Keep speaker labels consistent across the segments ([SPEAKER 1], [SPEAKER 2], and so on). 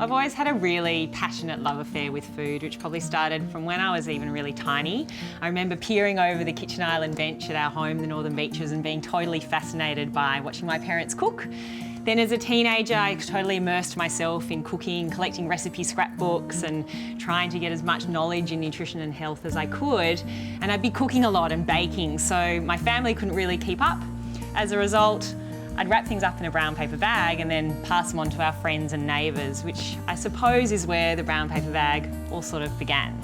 [SPEAKER 1] I've always had a really passionate love affair with food, which probably started from when I was even really tiny. I remember peering over the kitchen island bench at our home, the Northern Beaches, and being totally fascinated by watching my parents cook. Then as a teenager, I totally immersed myself in cooking, collecting recipe scrapbooks and trying to get as much knowledge in nutrition and health as I could. And I'd be cooking a lot and baking, so my family couldn't really keep up. As a result, I'd wrap things up in a brown paper bag and then pass them on to our friends and neighbours, which I suppose is where the brown paper bag all sort of began.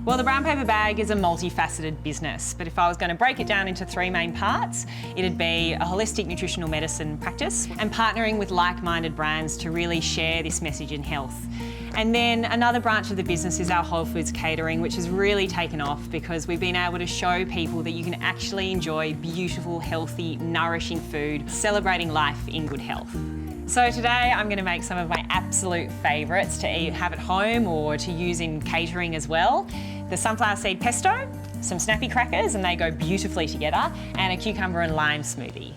[SPEAKER 1] Well, the brown paper bag is a multifaceted business, but if I was going to break it down into three main parts, it'd be a holistic nutritional medicine practice and partnering with like-minded brands to really share this message in health. And then another branch of the business is our whole foods catering, which has really taken off because we've been able to show people that you can actually enjoy beautiful, healthy, nourishing food, celebrating life in good health. So today I'm going to make some of my absolute favourites to have at home or to use in catering as well. The sunflower seed pesto, some snappy crackers, and they go beautifully together, and a cucumber and lime smoothie.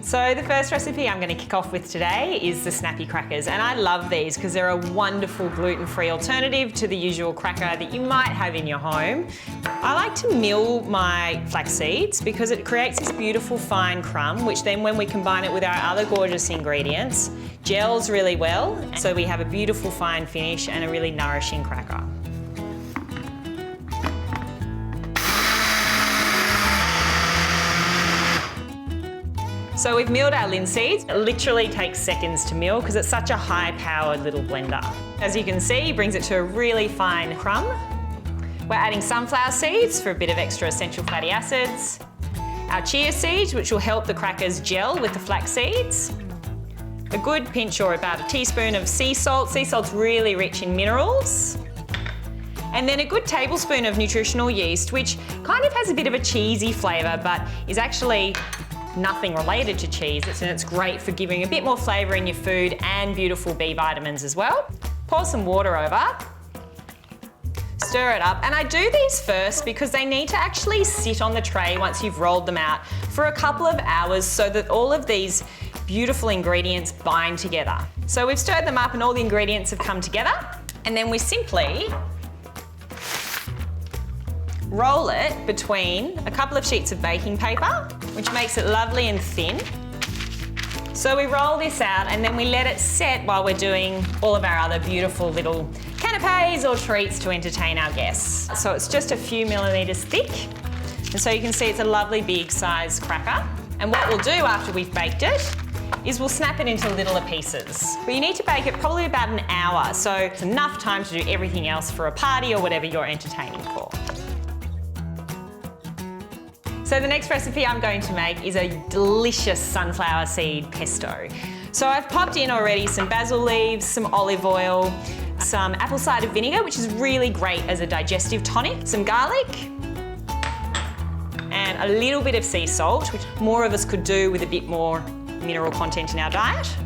[SPEAKER 1] So the first recipe I'm going to kick off with today is the snappy crackers, and I love these because they're a wonderful gluten-free alternative to the usual cracker that you might have in your home. I like to mill my flax seeds because it creates this beautiful fine crumb, which then when we combine it with our other gorgeous ingredients, gels really well, so we have a beautiful fine finish and a really nourishing cracker. So we've milled our linseeds. It literally takes seconds to mill because it's such a high-powered little blender. As you can see, it brings it to a really fine crumb. We're adding sunflower seeds for a bit of extra essential fatty acids. Our chia seeds, which will help the crackers gel with the flax seeds. A good pinch or about a teaspoon of sea salt. Sea salt's really rich in minerals. And then a good tablespoon of nutritional yeast, which kind of has a bit of a cheesy flavour, but is actually nothing related to cheese, and it's great for giving a bit more flavour in your food and beautiful B vitamins as well. Pour some water over, stir it up, and I do these first because they need to actually sit on the tray once you've rolled them out for a couple of hours so that all of these beautiful ingredients bind together. So we've stirred them up and all the ingredients have come together, and then we simply roll it between a couple of sheets of baking paper, which makes it lovely and thin. So we roll this out and then we let it set while we're doing all of our other beautiful little canapes or treats to entertain our guests. So it's just a few millimetres thick. And so you can see it's a lovely big size cracker. And what we'll do after we've baked it is we'll snap it into littler pieces. But you need to bake it probably about an hour, so it's enough time to do everything else for a party or whatever you're entertaining for. So the next recipe I'm going to make is a delicious sunflower seed pesto. So I've popped in already some basil leaves, some olive oil, some apple cider vinegar, which is really great as a digestive tonic, some garlic, and a little bit of sea salt, which more of us could do with a bit more mineral content in our diet.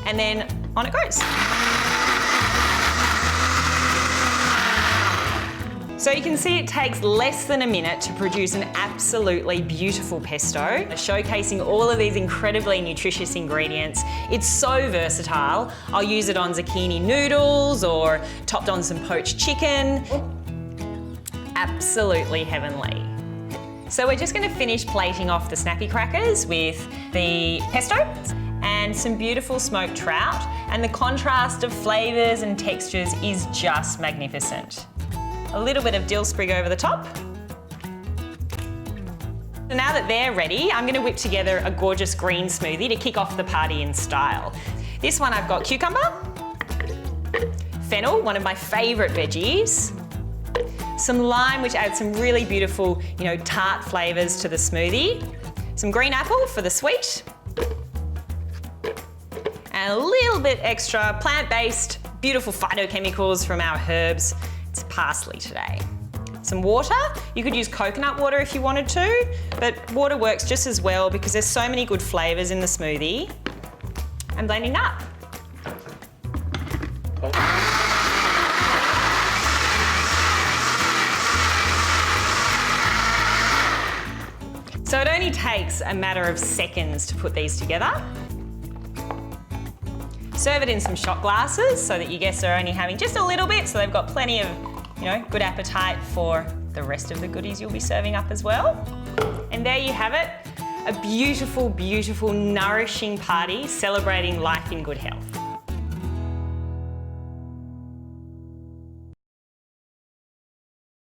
[SPEAKER 1] And then on it goes. So you can see it takes less than a minute to produce an absolutely beautiful pesto, showcasing all of these incredibly nutritious ingredients. It's so versatile. I'll use it on zucchini noodles or topped on some poached chicken. Absolutely heavenly. So we're just going to finish plating off the snappy crackers with the pesto and some beautiful smoked trout, and the contrast of flavours and textures is just magnificent. A little bit of dill sprig over the top. So now that they're ready, I'm going to whip together a gorgeous green smoothie to kick off the party in style. This one I've got cucumber, fennel, one of my favourite veggies, some lime, which adds some really beautiful, tart flavours to the smoothie, some green apple for the sweet, and a little bit extra plant-based, beautiful phytochemicals from our herbs. It's parsley today. Some water. You could use coconut water if you wanted to, but water works just as well because there's so many good flavours in the smoothie. And blending up. So it only takes a matter of seconds to put these together. Serve it in some shot glasses so that your guests are only having just a little bit, so they've got plenty of, good appetite for the rest of the goodies you'll be serving up as well. And there you have it, a beautiful, beautiful, nourishing party celebrating life in good health.